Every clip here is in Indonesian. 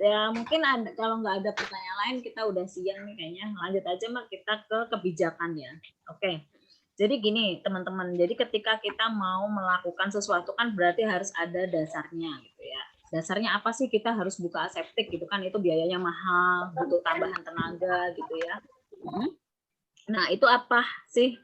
ya mungkin ada, kalau nggak ada pertanyaan lain kita udah siang nih kayaknya. Lanjut aja Mbak, kita ke kebijakannya. Oke. Jadi gini teman-teman, jadi ketika kita mau melakukan sesuatu kan berarti harus ada dasarnya gitu ya. Dasarnya apa sih kita harus buka aseptik gitu kan, itu biayanya mahal, butuh tambahan tenaga gitu ya. Nah itu apa sih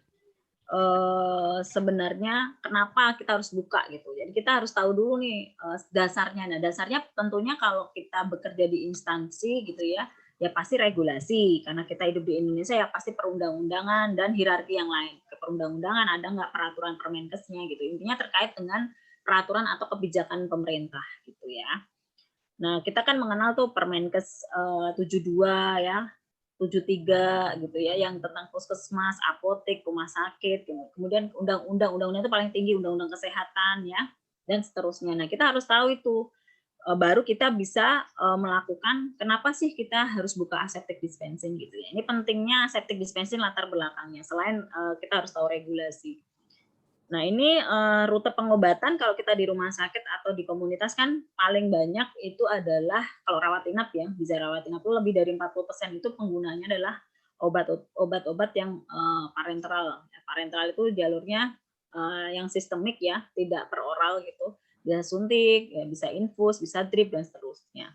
sebenarnya kenapa kita harus buka gitu. Jadi kita harus tahu dulu nih dasarnya. Nah dasarnya tentunya kalau kita bekerja di instansi gitu ya, ya pasti regulasi. Karena kita hidup di Indonesia ya pasti perundang-undangan dan hierarki yang lain. Ke perundang-undangan ada nggak peraturan Permenkesnya gitu. Intinya terkait dengan peraturan atau kebijakan pemerintah gitu ya. Nah kita kan mengenal tuh Permenkes 72 ya, 73 gitu ya, yang tentang puskesmas, apotek, rumah sakit, kemudian undang-undang itu paling tinggi, undang-undang kesehatan ya, dan seterusnya. Nah kita harus tahu itu, baru kita bisa melakukan kenapa sih kita harus buka aseptic dispensing gitu ya. Ini pentingnya aseptic dispensing latar belakangnya, selain kita harus tahu regulasi. Nah ini rute pengobatan kalau kita di rumah sakit atau di komunitas kan paling banyak itu adalah kalau rawat inap ya, bisa rawat inap itu lebih dari 40% itu penggunanya adalah obat-obat yang parenteral. Parenteral itu jalurnya yang sistemik ya, tidak per oral gitu. Bisa suntik, ya, bisa infus, bisa drip dan seterusnya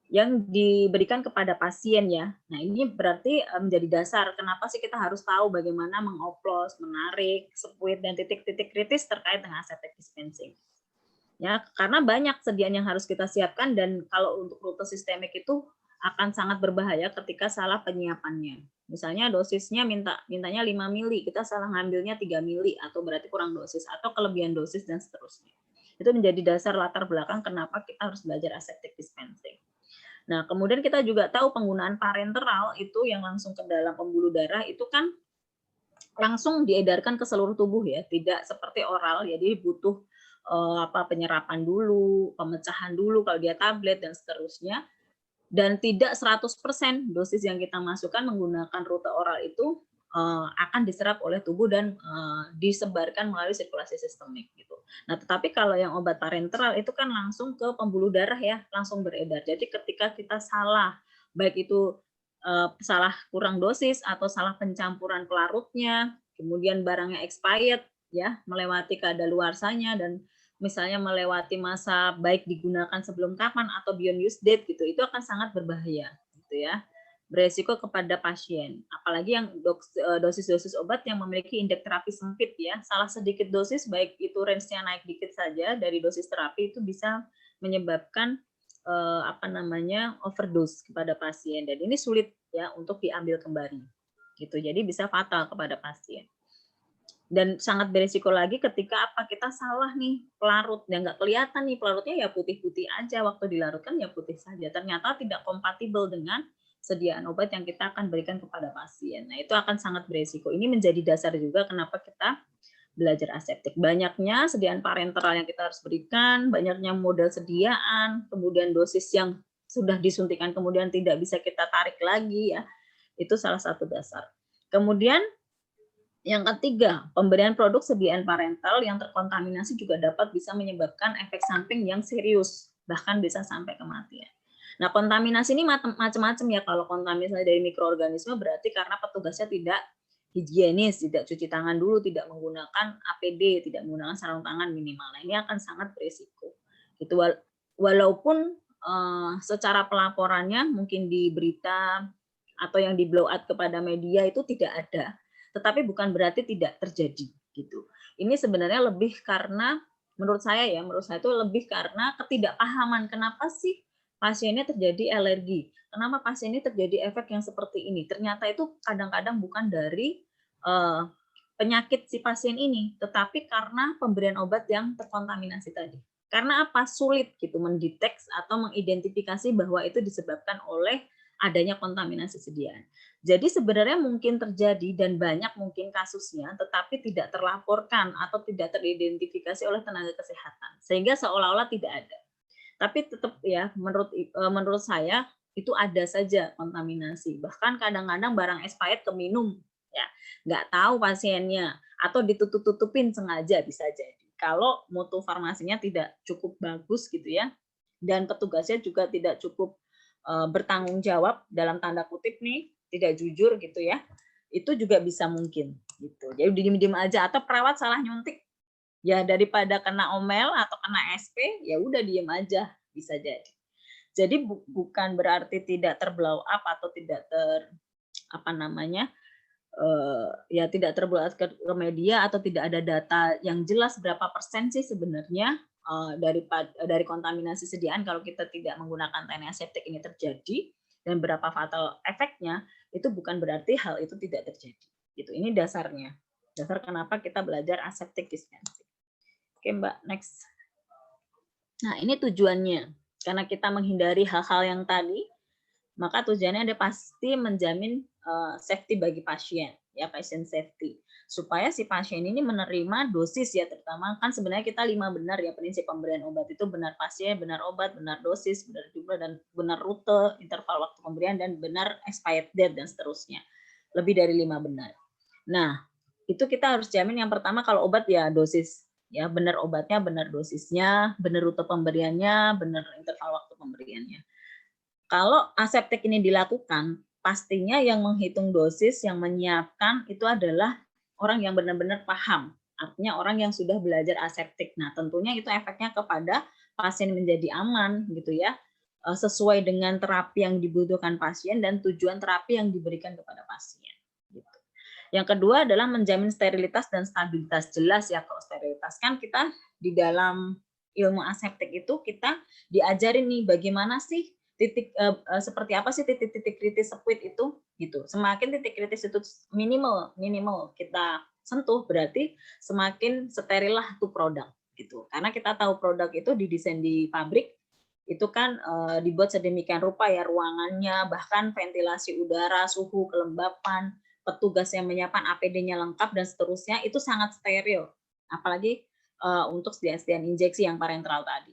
yang diberikan kepada pasien ya. Nah ini berarti menjadi dasar kenapa sih kita harus tahu bagaimana mengoplos, menarik, sepuit dan titik-titik kritis terkait dengan aseptic dispensing. Ya, karena banyak sediaan yang harus kita siapkan dan kalau untuk rute sistemik itu akan sangat berbahaya ketika salah penyiapannya. Misalnya dosisnya mintanya 5 mili, kita salah ngambilnya 3 mili atau berarti kurang dosis atau kelebihan dosis dan seterusnya. Itu menjadi dasar latar belakang kenapa kita harus belajar aseptic dispensing. Nah, kemudian kita juga tahu penggunaan parenteral itu yang langsung ke dalam pembuluh darah itu kan langsung diedarkan ke seluruh tubuh ya, tidak seperti oral, jadi butuh penyerapan dulu, pemecahan dulu kalau dia tablet dan seterusnya. Dan tidak 100% dosis yang kita masukkan menggunakan rute oral itu akan diserap oleh tubuh dan disebarkan melalui sirkulasi sistemik gitu. Nah, tetapi kalau yang obat parenteral itu kan langsung ke pembuluh darah ya, langsung beredar. Jadi ketika kita salah, baik itu salah kurang dosis atau salah pencampuran pelarutnya, kemudian barangnya expired ya, melewati kadaluarsanya dan misalnya melewati masa baik digunakan sebelum kapan atau beyond use date gitu, itu akan sangat berbahaya gitu ya. Beresiko kepada pasien, apalagi yang dosis-dosis obat yang memiliki indeks terapi sempit ya, salah sedikit dosis baik itu range-nya naik dikit saja dari dosis terapi itu bisa menyebabkan overdose kepada pasien dan ini sulit ya untuk diambil kembali gitu, jadi bisa fatal kepada pasien. Dan sangat beresiko lagi ketika kita salah nih pelarut, yang nggak kelihatan nih pelarutnya ya putih-putih aja, waktu dilarutkan ya putih saja, ternyata tidak kompatibel dengan sediaan obat yang kita akan berikan kepada pasien. Nah itu akan sangat beresiko. Ini menjadi dasar juga kenapa kita belajar aseptik. Banyaknya sediaan parenteral yang kita harus berikan, banyaknya modal sediaan, kemudian dosis yang sudah disuntikan kemudian tidak bisa kita tarik lagi ya, itu salah satu dasar. Kemudian yang ketiga, pemberian produk sediaan parental yang terkontaminasi juga dapat bisa menyebabkan efek samping yang serius, bahkan bisa sampai kematian. Nah, kontaminasi ini macam-macam ya. Kalau kontaminasi dari mikroorganisme berarti karena petugasnya tidak higienis, tidak cuci tangan dulu, tidak menggunakan APD, tidak menggunakan sarung tangan minimal. Nah, ini akan sangat berisiko. Gitu. Walaupun secara pelaporannya mungkin di berita atau yang di blow out kepada media itu tidak ada, tetapi bukan berarti tidak terjadi gitu. Ini sebenarnya lebih karena menurut saya itu lebih karena ketidakpahaman kenapa sih pasiennya terjadi alergi, kenapa pasiennya terjadi efek yang seperti ini. Ternyata itu kadang-kadang bukan dari penyakit si pasien ini, tetapi karena pemberian obat yang terkontaminasi tadi. Karena apa? Sulit gitu mendeteksi atau mengidentifikasi bahwa itu disebabkan oleh adanya kontaminasi sediaan. Jadi sebenarnya mungkin terjadi dan banyak mungkin kasusnya, tetapi tidak terlaporkan atau tidak teridentifikasi oleh tenaga kesehatan, sehingga seolah-olah tidak ada. Tapi tetap ya, menurut saya itu ada saja kontaminasi. Bahkan kadang-kadang barang expired keminum, ya nggak tahu pasiennya atau ditutup-tutupin sengaja bisa jadi. Kalau mutu farmasinya tidak cukup bagus gitu ya, dan petugasnya juga tidak cukup bertanggung jawab dalam tanda kutip nih, tidak jujur gitu ya, itu juga bisa mungkin gitu. Jadi diem-diem aja atau perawat salah nyuntik, ya daripada kena omel atau kena SP, ya udah diem aja, bisa jadi. Jadi bukan berarti tidak terblow up atau tidak apa namanya, ya tidak terblow up ke media atau tidak ada data yang jelas berapa persen sih sebenarnya dari kontaminasi sediaan kalau kita tidak menggunakan teknik aseptik ini terjadi dan berapa fatal efeknya, itu bukan berarti hal itu tidak terjadi. Gitu. Ini dasarnya. Dasar kenapa kita belajar aseptic dispensing. Oke, Mbak, next. Nah, ini tujuannya. Karena kita menghindari hal-hal yang tadi, maka tujuannya ada pasti menjamin safety bagi pasien, ya patient safety, supaya si pasien ini menerima dosis ya, terutama kan sebenarnya kita 5 benar ya prinsip pemberian obat itu, benar pasien, benar obat, benar dosis, benar jumlah, dan benar rute, interval waktu pemberian, dan benar expired date dan seterusnya. Lebih dari 5 benar. Nah, itu kita harus jamin yang pertama kalau obat ya dosis, ya benar obatnya, benar dosisnya, benar rute pemberiannya, benar interval waktu pemberiannya. Kalau aseptik ini dilakukan, pastinya yang menghitung dosis, yang menyiapkan itu adalah orang yang benar-benar paham. Artinya orang yang sudah belajar aseptik. Nah, tentunya itu efeknya kepada pasien menjadi aman gitu ya, sesuai dengan terapi yang dibutuhkan pasien dan tujuan terapi yang diberikan kepada pasien. Gitu. Yang kedua adalah menjamin sterilitas dan stabilitas. Jelas ya, kalau sterilitas kan kita di dalam ilmu aseptik itu kita diajarin nih bagaimana sih seperti apa sih titik-titik kritis sekuit itu gitu. Semakin titik kritis itu minimal kita sentuh, berarti semakin steril lah tuh produk gitu. Karena kita tahu produk itu didesain di pabrik itu kan dibuat sedemikian rupa ya, ruangannya, bahkan ventilasi udara, suhu, kelembapan, petugas yang menyiapkan APD-nya lengkap dan seterusnya, itu sangat steril. Apalagi untuk sediaan injeksi yang parenteral tadi.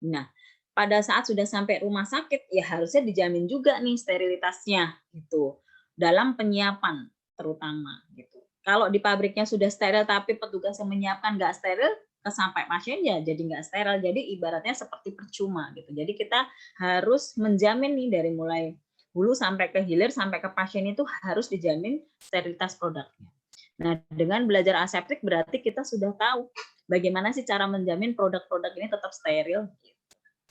Nah, pada saat sudah sampai rumah sakit ya harusnya dijamin juga nih sterilitasnya gitu dalam penyiapan terutama gitu. Kalau di pabriknya sudah steril tapi petugas yang menyiapkan nggak steril, sampai pasien ya jadi nggak steril. Jadi ibaratnya seperti percuma gitu. Jadi kita harus menjamin nih dari mulai hulu sampai ke hilir sampai ke pasien itu harus dijamin sterilitas produknya. Nah, dengan belajar aseptik berarti kita sudah tahu bagaimana sih cara menjamin produk-produk ini tetap steril.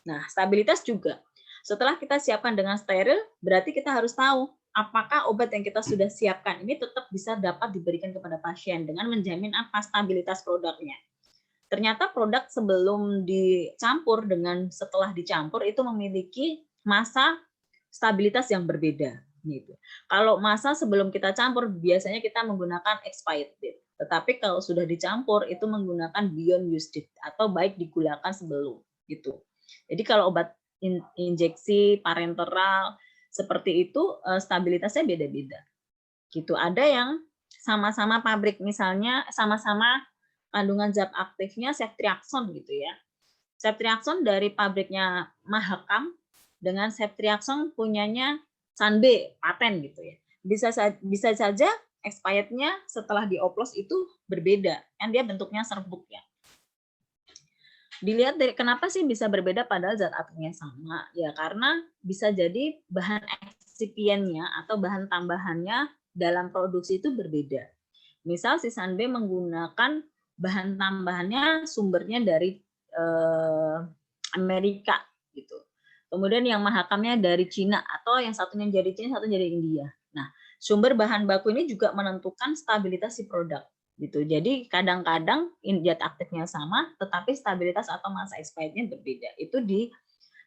Nah, stabilitas juga. Setelah kita siapkan dengan steril, berarti kita harus tahu apakah obat yang kita sudah siapkan ini tetap bisa dapat diberikan kepada pasien dengan menjamin apa stabilitas produknya. Ternyata produk sebelum dicampur dengan setelah dicampur itu memiliki masa stabilitas yang berbeda. Gitu. Kalau masa sebelum kita campur biasanya kita menggunakan expired date. Tetapi kalau sudah dicampur itu menggunakan beyond use date atau baik digunakan sebelum gitu. Jadi kalau obat injeksi parenteral seperti itu stabilitasnya beda-beda. Gitu. Ada yang sama-sama pabrik misalnya sama-sama kandungan zat aktifnya ceftriaxone gitu ya. Ceftriaxone dari pabriknya Mahakam dengan ceftriaxone punyanya Sanbe paten gitu ya. Bisa saja expirednya setelah dioplos itu berbeda. Kan dia bentuknya serbuk ya. Dilihat dari kenapa sih bisa berbeda padahal zat aktifnya sama? Ya karena bisa jadi bahan excipientnya atau bahan tambahannya dalam produksi itu berbeda. Misal si Sanbe menggunakan bahan tambahannya sumbernya dari Amerika gitu. Kemudian yang Mahakamnya dari Cina atau yang satunya dari Cina, satunya dari India. Nah, sumber bahan baku ini juga menentukan stabilitas si produk gitu. Jadi kadang-kadang zat aktifnya sama, tetapi stabilitas atau masa expirednya berbeda. Itu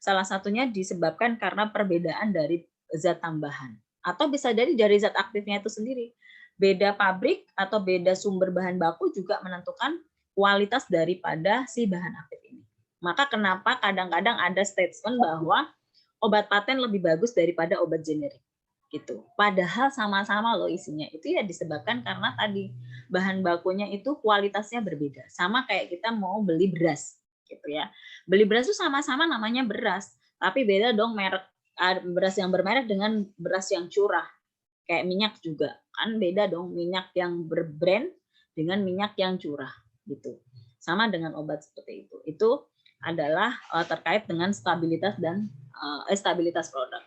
salah satunya disebabkan karena perbedaan dari zat tambahan. Atau bisa jadi dari zat aktifnya itu sendiri. Beda pabrik atau beda sumber bahan baku juga menentukan kualitas daripada si bahan aktif ini. Maka kenapa kadang-kadang ada statement bahwa obat paten lebih bagus daripada obat generik gitu. Padahal sama-sama loh isinya. Itu ya disebabkan karena tadi bahan bakunya itu kualitasnya berbeda. Sama kayak kita mau beli beras gitu ya. Beli beras itu sama-sama namanya beras, tapi beda dong merek beras yang bermerek dengan beras yang curah. Kayak minyak juga kan beda dong, minyak yang berbrand dengan minyak yang curah gitu. Sama dengan obat seperti itu. Itu adalah terkait dengan stabilitas dan stabilitas produk.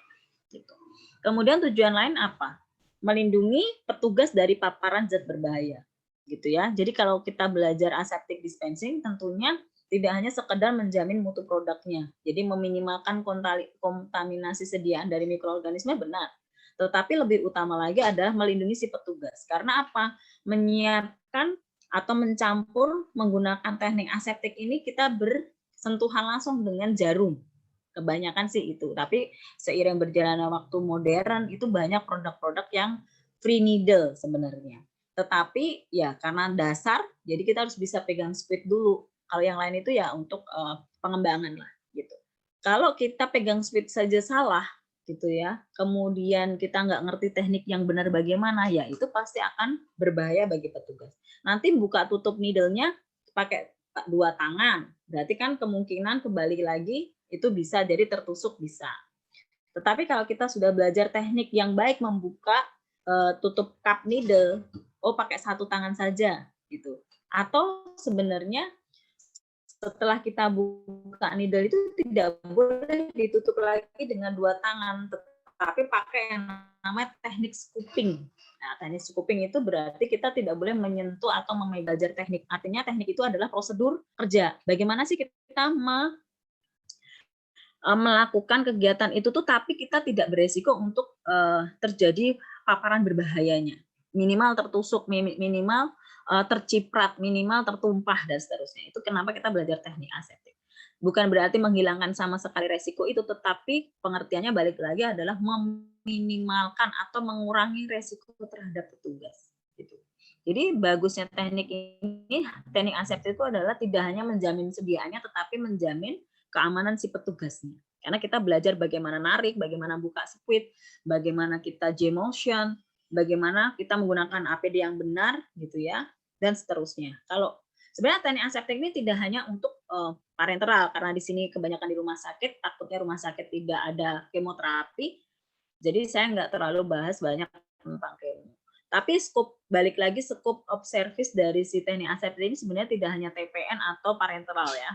Gitu. Kemudian tujuan lain apa? Melindungi petugas dari paparan zat berbahaya, gitu ya. Jadi kalau kita belajar aseptic dispensing, tentunya tidak hanya sekedar menjamin mutu produknya, jadi meminimalkan kontaminasi sediaan dari mikroorganisme benar, tetapi lebih utama lagi adalah melindungi si petugas. Karena apa? Menyiapkan atau mencampur menggunakan teknik aseptik ini kita bersentuhan langsung dengan jarum. Kebanyakan sih itu. Tapi seiring berjalannya waktu modern itu banyak produk-produk yang free needle sebenarnya. Tetapi ya karena dasar, jadi kita harus bisa pegang speed dulu. Kalau yang lain itu ya untuk pengembangan lah gitu. Kalau kita pegang speed saja salah gitu ya, kemudian kita nggak ngerti teknik yang benar bagaimana, ya itu pasti akan berbahaya bagi petugas. Nanti buka tutup needle-nya pakai dua tangan, berarti kan kemungkinan kembali lagi itu bisa jadi tertusuk bisa. Tetapi kalau kita sudah belajar teknik yang baik membuka tutup cup needle, oh pakai satu tangan saja gitu. Atau sebenarnya setelah kita buka needle itu tidak boleh ditutup lagi dengan dua tangan, tetapi pakai yang namanya teknik scooping. Nah, teknik scooping itu berarti kita tidak boleh menyentuh atau belajar teknik. Artinya teknik itu adalah prosedur kerja. Bagaimana sih kita melakukan kegiatan itu tuh tapi kita tidak beresiko untuk terjadi paparan berbahayanya. Minimal tertusuk, minimal terciprat, minimal tertumpah dan seterusnya. Itu kenapa kita belajar teknik aseptik. Bukan berarti menghilangkan sama sekali resiko itu, tetapi pengertiannya balik lagi adalah meminimalkan atau mengurangi resiko terhadap petugas. Gitu. Jadi bagusnya teknik ini, teknik aseptik itu adalah tidak hanya menjamin sediaannya, tetapi menjamin keamanan si petugasnya. Karena kita belajar bagaimana narik, bagaimana buka squid, bagaimana kita J-motion, bagaimana kita menggunakan APD yang benar, gitu ya, dan seterusnya. Kalau sebenarnya teknik aseptik ini tidak hanya untuk parenteral, karena di sini kebanyakan di rumah sakit, takutnya rumah sakit tidak ada kemoterapi, jadi saya nggak terlalu bahas banyak tentang kemo. Tapi balik lagi scope of service dari si teknik aseptik ini sebenarnya tidak hanya TPN atau parenteral ya,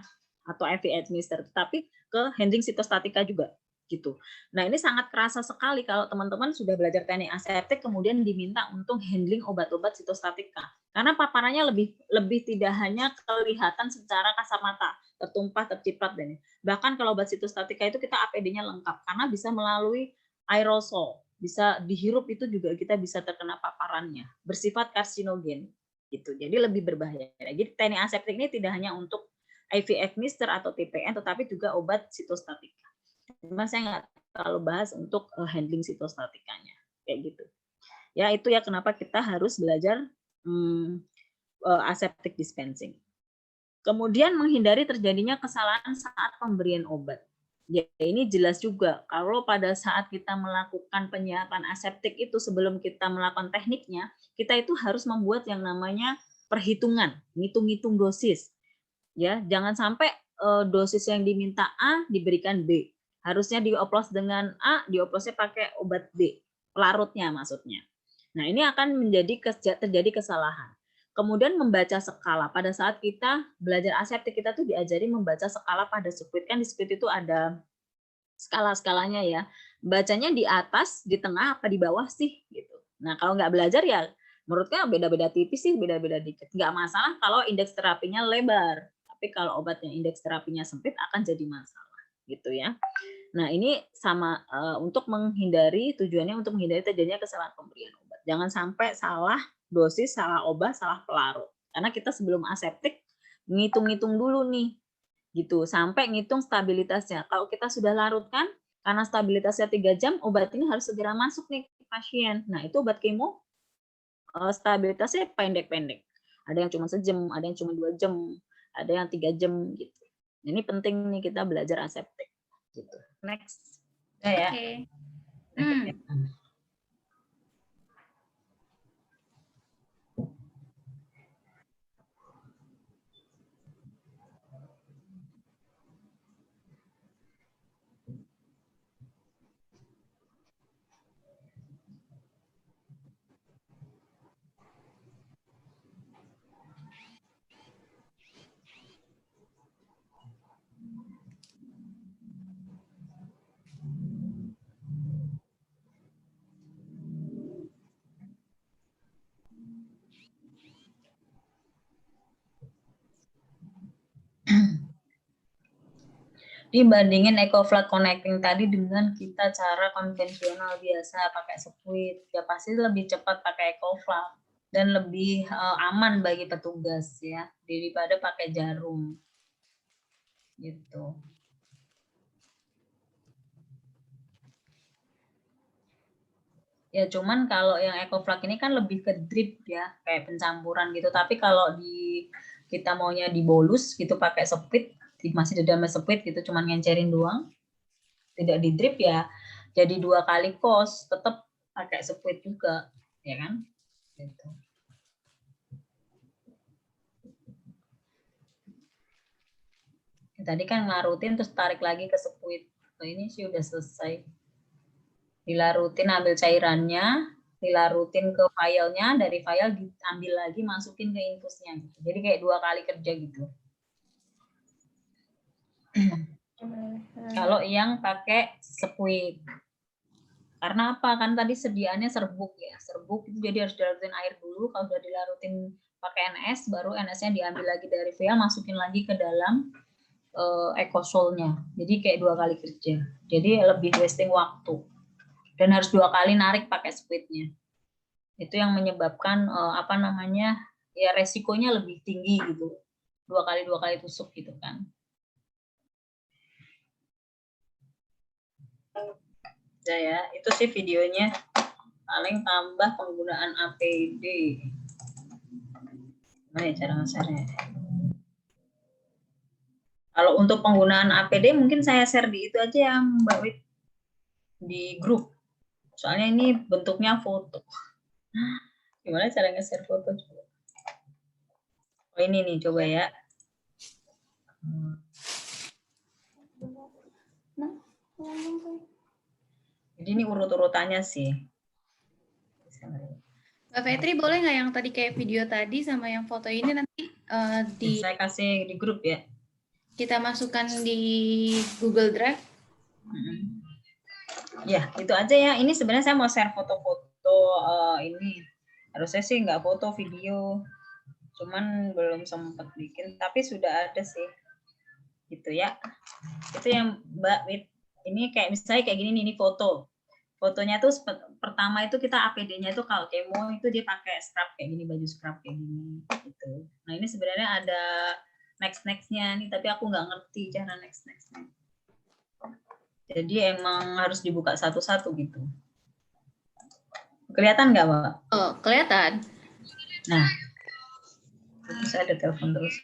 atau IV administer, tapi ke handling sitostatika juga gitu. Nah ini sangat kerasa sekali kalau teman-teman sudah belajar teknik aseptik kemudian diminta untuk handling obat-obat sitostatika, karena paparannya lebih tidak hanya kelihatan secara kasar mata, tertumpah, terciprat dan bahkan kalau obat sitostatika itu kita APD-nya lengkap karena bisa melalui aerosol, bisa dihirup itu juga kita bisa terkena paparannya, bersifat karsinogen gitu. Jadi lebih berbahaya. Jadi teknik aseptik ini tidak hanya untuk IV administer atau TPN, tetapi juga obat sitostatika. Cuma saya nggak terlalu bahas untuk handling sitostatikanya, kayak gitu. Ya itu ya kenapa kita harus belajar aseptic dispensing. Kemudian menghindari terjadinya kesalahan saat pemberian obat. Ya ini jelas juga kalau pada saat kita melakukan penyiapan aseptik itu sebelum kita melakukan tekniknya, kita itu harus membuat yang namanya perhitungan, ngitung-ngitung dosis. Ya, jangan sampai dosis yang diminta A diberikan B. Harusnya dioplos dengan A, dioplosnya pakai obat B, pelarutnya maksudnya. Nah, ini akan terjadi kesalahan. Kemudian membaca skala. Pada saat kita belajar aseptik, kita tuh diajari membaca skala pada squid. Kan di squid itu ada skala-skalanya ya. Bacanya di atas, di tengah, apa di bawah sih gitu. Nah, kalau nggak belajar ya menurutnya beda-beda tipis sih, beda-beda dikit. Nggak masalah kalau indeks terapinya lebar. Tapi kalau obatnya indeks terapinya sempit akan jadi masalah gitu ya. Nah, ini sama untuk menghindari, tujuannya untuk menghindari terjadinya kesalahan pemberian obat. Jangan sampai salah dosis, salah obat, salah pelarut. Karena kita sebelum aseptik ngitung-ngitung dulu nih gitu sampai ngitung stabilitasnya. Kalau kita sudah larutkan karena stabilitasnya 3 jam, obat ini harus segera masuk nih ke pasien. Nah, itu obat kemo stabilitasnya pendek-pendek. Ada yang cuma sejam, ada yang cuma 2 jam, ada yang 3 jam gitu. Ini penting nih kita belajar aseptik gitu. Next. Ya. Oke. Dibandingin EcoFloat connecting tadi dengan kita cara konvensional biasa pakai squid, ya pasti lebih cepat pakai EcoFloat dan lebih aman bagi petugas ya daripada pakai jarum. Gitu. Ya cuman kalau yang EcoFloat ini kan lebih ke drip ya, kayak pencampuran gitu. Tapi kalau kita maunya dibolus gitu pakai squid, masih di dalam squid gitu, cuman ngencerin doang, tidak di drip ya, jadi 2 kali cost, tetap pakai squid juga, ya kan? Gitu. Tadi kan ngarutin terus tarik lagi ke squid. Nah, ini sih udah selesai. Dilarutin, ambil cairannya, dilarutin ke filenya, dari file diambil lagi, masukin ke infusnya gitu. Jadi kayak 2 kali kerja gitu. Kalau yang pakai squid. Karena apa? Kan tadi sediaannya serbuk ya. Serbuk itu jadi harus dilarutin air dulu. Kalau udah dilarutin pakai NS, baru NS-nya diambil lagi dari vial, masukin lagi ke dalam EcoSol-nya. Jadi kayak 2 kali kerja. Jadi lebih wasting waktu. Dan harus 2 kali narik pakai squid-nya. Itu yang menyebabkan ya resikonya lebih tinggi gitu. 2 kali tusuk gitu kan. Udah ya, itu sih videonya. Paling tambah penggunaan APD. Gimana ya cara nge-share-nya? Kalau untuk penggunaan APD mungkin saya share di itu aja ya Mbak Wit, di grup. Soalnya ini bentuknya foto. Gimana cara nge-share foto? Oh ini nih, coba ya. Jadi ini urut-urutannya sih. Mbak Fetri, boleh nggak yang tadi kayak video tadi sama yang foto ini nanti saya kasih di grup ya. Kita masukkan di Google Drive. Ya, itu aja ya. Ini sebenarnya saya mau share foto-foto ini. Harusnya sih nggak foto, video. Cuman belum sempat bikin, tapi sudah ada sih. Gitu ya. Itu yang Mbak Wit. Ini kayak misalnya kayak gini nih, ini foto. Fotonya tuh pertama itu kita APD-nya itu kalau kemo itu dia pakai scrub kayak gini, baju scrub kayak gini gitu. Nah ini sebenarnya ada next-nya nih, tapi aku nggak ngerti cara next-nya. Jadi emang harus dibuka satu-satu gitu. Kelihatan nggak, Mbak? Oh, kelihatan. Nah, terus ada telepon terus.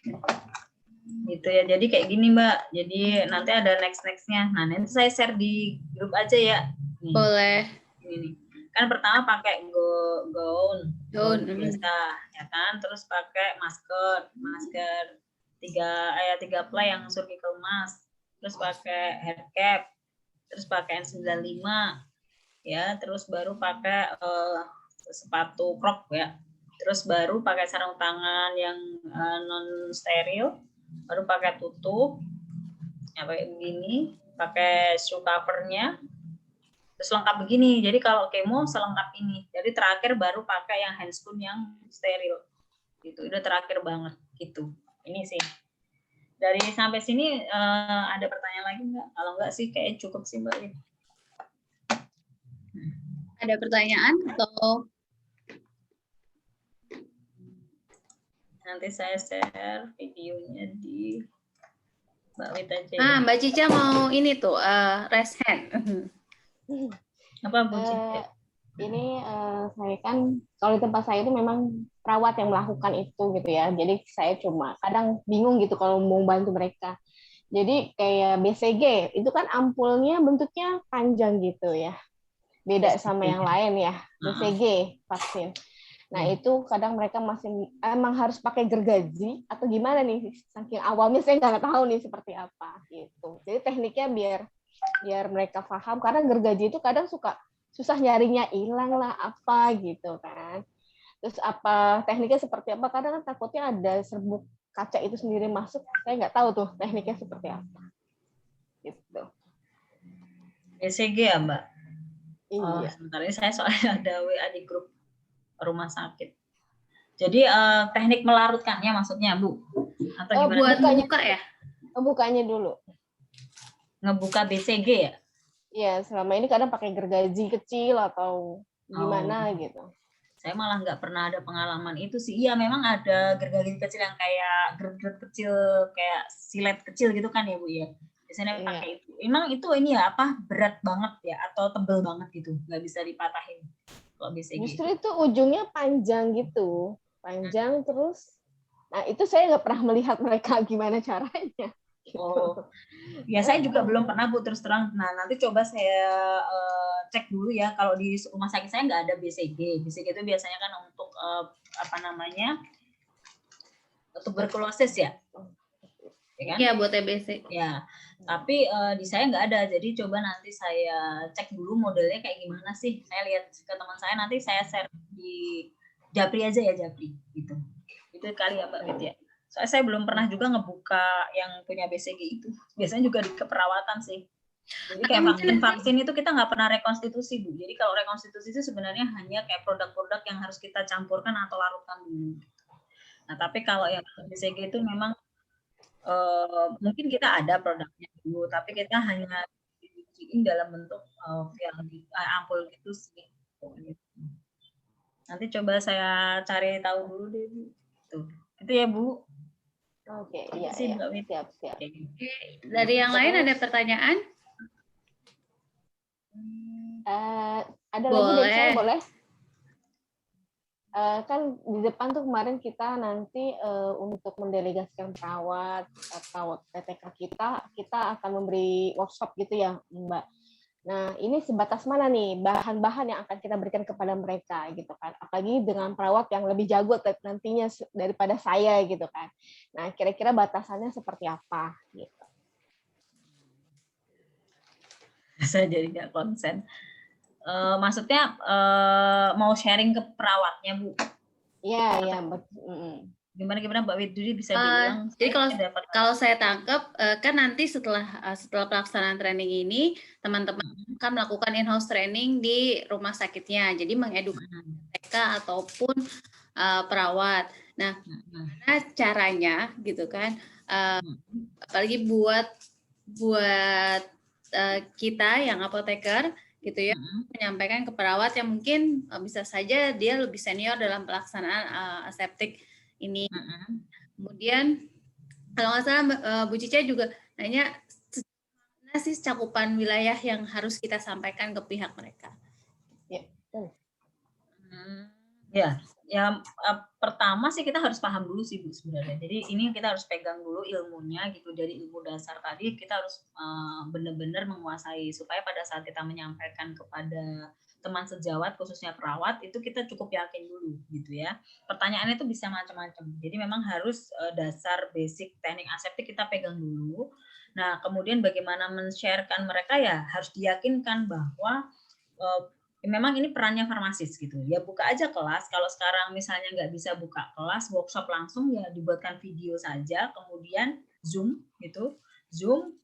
Gitu ya, jadi kayak gini Mbak. Jadi nanti ada next-nya. Nah nanti saya share di grup aja ya. Nih. Boleh. Ini. Kan pertama pakai gaun biasa, ya kan. Terus pakai masker 3 ply yang surgical mask. Terus pakai hair cap. Terus pakai N95. Ya, terus baru pakai sepatu crop ya. Terus baru pakai sarung tangan yang non steril, baru pakai tutup, ya kayak begini, pakai shoe covernya, terus lengkap begini. Jadi kalau kemo selengkap ini. Jadi terakhir baru pakai yang handscoon yang steril, gitu. Udah terakhir banget, gitu. Ini sih. Dari sampai sini ada pertanyaan lagi nggak? Kalau nggak sih kayak cukup sih Mbak. Ada pertanyaan atau? Nanti saya share videonya di Mbak Wit aja ya. Mbak Cica mau ini tuh raise hand. Apa Bu Cica? Ini saya kan kalau di tempat saya itu memang perawat yang melakukan itu gitu ya. Jadi saya cuma kadang bingung gitu kalau mau bantu mereka. Jadi kayak BCG itu kan ampulnya bentuknya panjang gitu ya. Beda sama yang lain ya. BCG vaksin. Nah itu kadang mereka masih emang harus pakai gergaji atau gimana nih? Saking awalnya saya nggak tahu nih seperti apa gitu. Jadi tekniknya biar mereka paham karena gergaji itu kadang suka susah nyarinya, hilang lah apa gitu kan. Terus apa tekniknya seperti apa? Kadang kan takutnya ada serbuk kaca itu sendiri masuk. Saya nggak tahu tuh tekniknya seperti apa. Gitu. BCG ya Mbak? Iya. Oh, sebentar ini saya soalnya ada WA di grup rumah sakit. Jadi teknik melarutkannya maksudnya Bu? Atau gimana? Buat buka ya? Bukanya dulu. ngebuka BCG ya? Iya, selama ini kadang pakai gergaji kecil atau gimana Oh, gitu. saya malah nggak pernah ada pengalaman itu sih. Iya, memang ada gergaji kecil yang kayak gerget kecil, kayak silet kecil gitu kan ya Bu ya. Biasanya Iya. pakai itu. Emang itu ini ya apa berat banget ya atau tebel banget gitu, nggak bisa dipatahin kalau BCG. Justru itu ujungnya panjang gitu, panjang terus. Nah itu saya nggak pernah melihat mereka gimana caranya. Gitu. Oh, ya saya juga belum pernah Bu terus terang. Nah nanti coba saya cek dulu ya. Kalau di rumah sakit saya nggak ada BCG. BCG itu biasanya kan untuk apa namanya tuberkulosis ya, ya kan? Iya, buat TBC. Ya, tapi di saya nggak ada. Jadi coba nanti saya cek dulu modelnya kayak gimana sih. Saya lihat ke teman saya, nanti saya share di Japri aja ya, Japri gitu. Itu kali ya Mbak Wit ya. Soalnya saya belum pernah juga ngebuka yang punya BCG itu. Biasanya juga di keperawatan sih. Jadi kayak vaksin itu kita nggak pernah rekonstitusi Bu. Jadi kalau rekonstitusi itu sebenarnya hanya kayak produk-produk yang harus kita campurkan atau larutkan dulu. Nah tapi kalau yang BCG itu memang mungkin kita ada produknya dulu, tapi kita hanya dibikin dalam bentuk yang ampul gitu sih. Nanti coba saya cari tahu dulu deh Bu. Tuh. Itu ya Bu. Oke, iya, Sih, iya. Mbak. Siap, siap. Oke, dari yang lain ada pertanyaan? Ada lagi dari saya, Boleh. boleh? Kan di depan tuh kemarin kita nanti untuk mendelegasikan perawat PTK kita akan memberi workshop gitu ya Mbak. Nah ini sebatas mana nih bahan-bahan yang akan kita berikan kepada mereka gitu kan, apalagi dengan perawat yang lebih jago nantinya daripada saya gitu kan. Nah kira-kira batasannya seperti apa gitu. Saya jadi nggak konsen. Maksudnya mau sharing ke perawatnya Bu? Iya, iya. Gimana Mbak Widudi bisa diulang? Jadi kalau saya tangkap kan nanti setelah pelaksanaan training ini teman-teman akan melakukan in-house training di rumah sakitnya. Jadi mengedukasi mereka ataupun perawat. Nah, gimana caranya gitu kan? Apalagi buat kita yang apoteker gitu ya, menyampaikan ke perawat yang mungkin bisa saja dia lebih senior dalam pelaksanaan aseptik ini. Kemudian kalau nggak salah Bu Cica juga nanya mana sih cakupan wilayah yang harus kita sampaikan ke pihak mereka. Ya, pertama sih kita harus paham dulu sih Bu sebenarnya. Jadi ini kita harus pegang dulu ilmunya gitu, dari ilmu dasar tadi kita harus benar-benar menguasai supaya pada saat kita menyampaikan kepada teman sejawat khususnya perawat itu kita cukup yakin dulu gitu ya. Pertanyaannya itu bisa macam-macam. Jadi memang harus dasar basic teknik aseptik kita pegang dulu. Nah, kemudian bagaimana men-sharekan mereka ya harus diyakinkan bahwa memang ini perannya farmasis gitu. Ya buka aja kelas. Kalau sekarang misalnya nggak bisa buka kelas, workshop langsung ya dibuatkan video saja, kemudian Zoom gitu. Zoom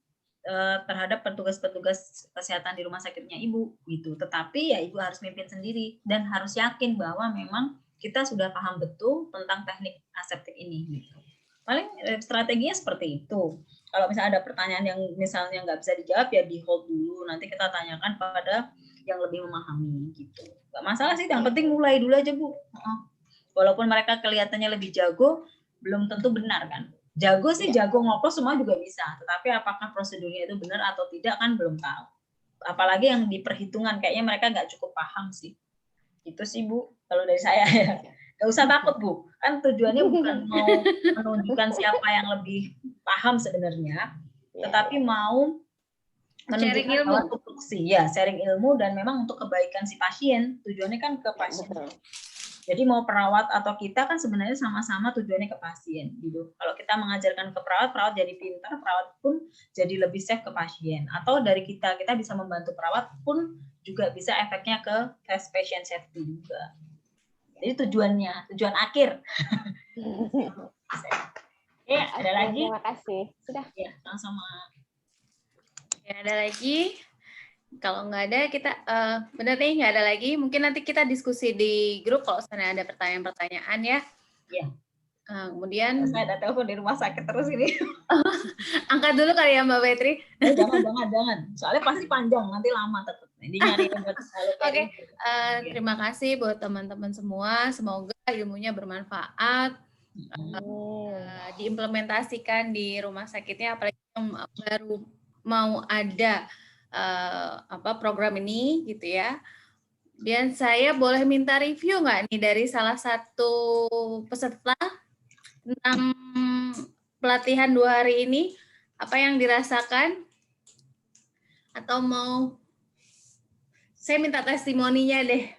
terhadap petugas-petugas kesehatan di rumah sakitnya ibu gitu. Tetapi ya ibu harus mimpin sendiri dan harus yakin bahwa memang kita sudah paham betul tentang teknik aseptik ini gitu. Paling strateginya seperti itu. Kalau misalnya ada pertanyaan yang misalnya nggak bisa dijawab ya di hold dulu. Nanti kita tanyakan pada yang lebih memahami gitu. Nggak masalah sih, yang penting mulai dulu aja Bu. Walaupun mereka kelihatannya lebih jago, belum tentu benar kan. Jago sih jago ngoplos semua juga bisa, tetapi apakah prosedurnya itu benar atau tidak kan belum tahu. Apalagi yang diperhitungan kayaknya mereka nggak cukup paham sih. Itu sih Bu, kalau dari saya ya. Gak usah takut Bu, kan tujuannya bukan mau menunjukkan siapa yang lebih paham sebenarnya, tetapi mau menunjukkan bahwa tupoksi ya sharing ilmu dan memang untuk kebaikan si pasien, tujuannya kan ke pasien. Jadi mau perawat atau kita kan sebenarnya sama-sama tujuannya ke pasien gitu. Kalau kita mengajarkan ke perawat, perawat jadi pintar, perawat pun jadi lebih safe ke pasien. Atau dari kita bisa membantu perawat pun juga bisa efeknya ke patient safety juga. Jadi tujuan akhir. Ya, ada lagi? Terima kasih. Sudah. Ya, sama-sama. Ya, ada lagi? Kalau nggak ada, kita benar nih nggak ada lagi. Mungkin nanti kita diskusi di grup kalau misalnya ada pertanyaan-pertanyaan ya. Iya. Kemudian Saya ada telepon di rumah sakit terus ini. angkat dulu kali ya Mbak Fetri. Jangan. Soalnya pasti panjang, nanti lama tetap. Ini nyari Oke, terima kasih buat teman-teman semua. Semoga ilmunya bermanfaat. Diimplementasikan di rumah sakitnya, apalagi yang baru mau ada program ini gitu ya. Dan saya boleh minta review nggak nih dari salah satu peserta tentang pelatihan 2 hari ini, apa yang dirasakan? Atau mau saya minta testimoninya deh.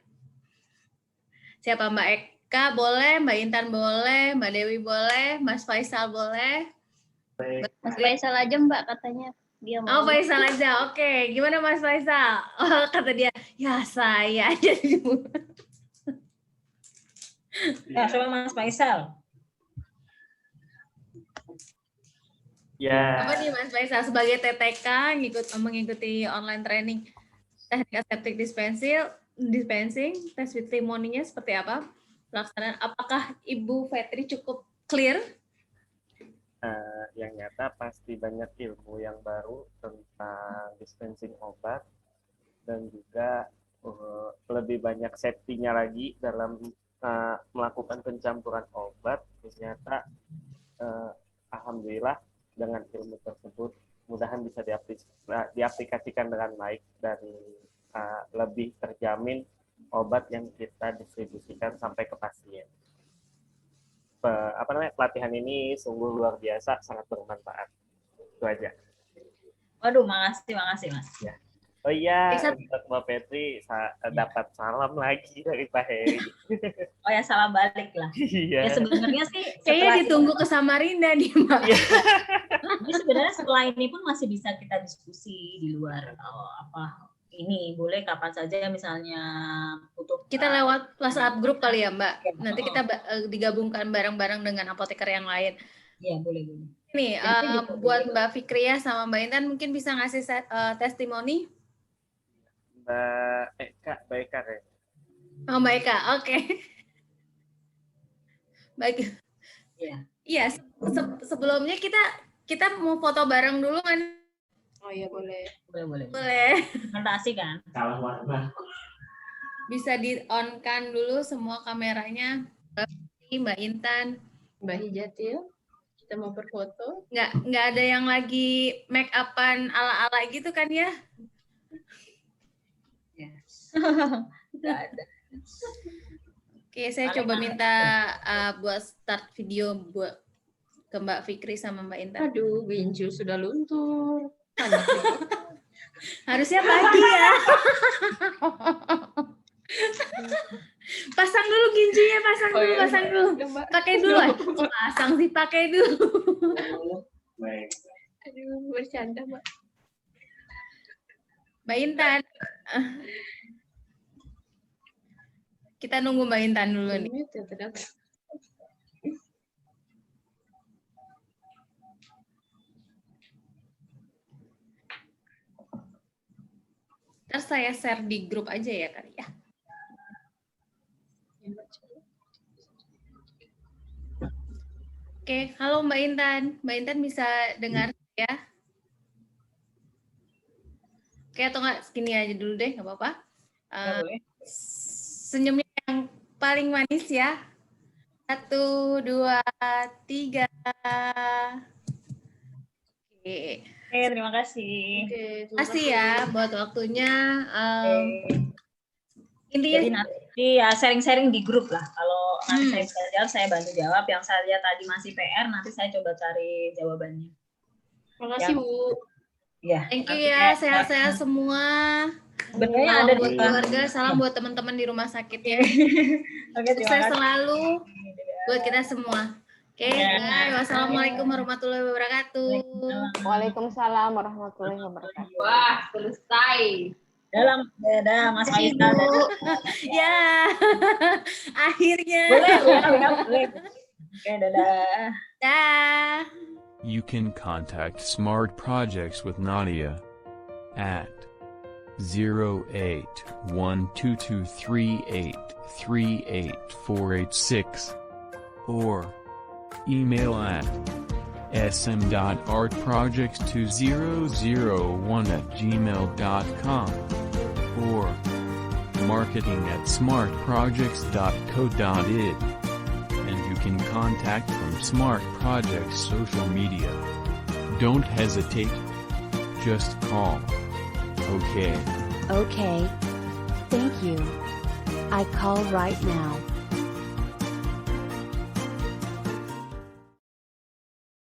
Siapa? Mbak Eka boleh, Mbak Intan boleh, Mbak Dewi boleh, Mas Faisal boleh. Mas Faisal aja Mbak katanya. Dia mau. Oh, Faisal aja. Oke, gimana Mas Faisal? Oh, kata dia, ya saya aja. Ya, sama Mas Faisal. Ya. Apa nih Mas Faisal sebagai TTK mengikuti online training teknik aseptic dispensing, testimoninya seperti apa? Pelaksanaan, apakah Ibu Fetri cukup clear? Yang nyata pasti banyak ilmu yang baru tentang dispensing obat dan juga lebih banyak safety-nya lagi dalam melakukan pencampuran obat. Ternyata alhamdulillah dengan ilmu tersebut mudahan bisa diaplikasikan dengan baik dan lebih terjamin obat yang kita distribusikan sampai ke pasien. Pelatihan ini sungguh luar biasa, sangat bermanfaat. Itu aja. Waduh, makasih Mas. Ya. Oh iya, untuk Mbak Fetri dapat salam lagi dari Pak Heri. Oh ya, salam balik lah. Iya. Ya sebenarnya sih kayaknya ditunggu ke Samarinda nih Mbak. Jadi sebenarnya setelah ini pun masih bisa kita diskusi di luar ini boleh kapan saja misalnya butuh. Kita lewat WhatsApp grup kali ya Mbak. Nanti kita digabungkan bareng-bareng dengan apoteker yang lain. Iya, boleh. Nih, buat Mbak Fikria sama Mbak Intan mungkin bisa ngasih testimoni. Mbak Eka ya. Oh, Mbak Eka, oke. Baik. Iya, sebelumnya kita mau foto bareng dulu kan? Oh iya boleh. Boleh. Presentasi kan? Salam warna. Bisa di-on-kan dulu semua kameranya. Mbak Intan. Mbak Hijatil, kita mau berfoto. Nggak ada yang lagi make up-an ala-ala gitu kan ya? Nggak ada. Oke, saya coba minta buat start video buat ke Mbak Fikri sama Mbak Intan. Aduh, Ginju sudah luntur. Harusnya pagi ya. Pasang dulu ginjunya, pasang dulu. Pakai dulu. Pasang sih, pakai dulu. Aduh, bercanda, Mbak. Mbak Intan. Kita nunggu Mbak Intan dulu nih. Ntar saya share di grup aja ya kali ya. Oke, halo Mbak Intan. Mbak Intan bisa dengar ya? Oke, atau nggak segini aja dulu deh, nggak apa-apa. Senyumnya yang paling manis ya. 1, 2, 3. Oke. Oke, terima kasih. Terima kasih ya buat waktunya. Intinya jadi nanti ya sharing-sharing di grup lah. Kalau nanti saya bisa jawab, saya bantu jawab. Yang saya tadi masih PR, nanti saya coba cari jawabannya. Terima kasih, Bu. Ya. Thank you ya, sehat-sehat semua. Sebenarnya ada buat di keluarga, salam buat teman-teman di rumah sakit ya. Oke, sukses selalu buat kita semua. Oke, wassalamualaikum warahmatullahi wabarakatuh. Waalaikumsalam warahmatullahi wabarakatuh. Wah, selesai. Dadah, Mas Faisal. Ya, akhirnya. Boleh. Oke, dadah. Dah. You can contact Smart Projects with Nadia at 0812238388486 or Email at sm.artprojects2001@gmail.com or marketing@smartprojects.co.id, and you can contact from Smart Projects social media. Don't hesitate. Just call. Okay. Okay. Thank you. I call right now.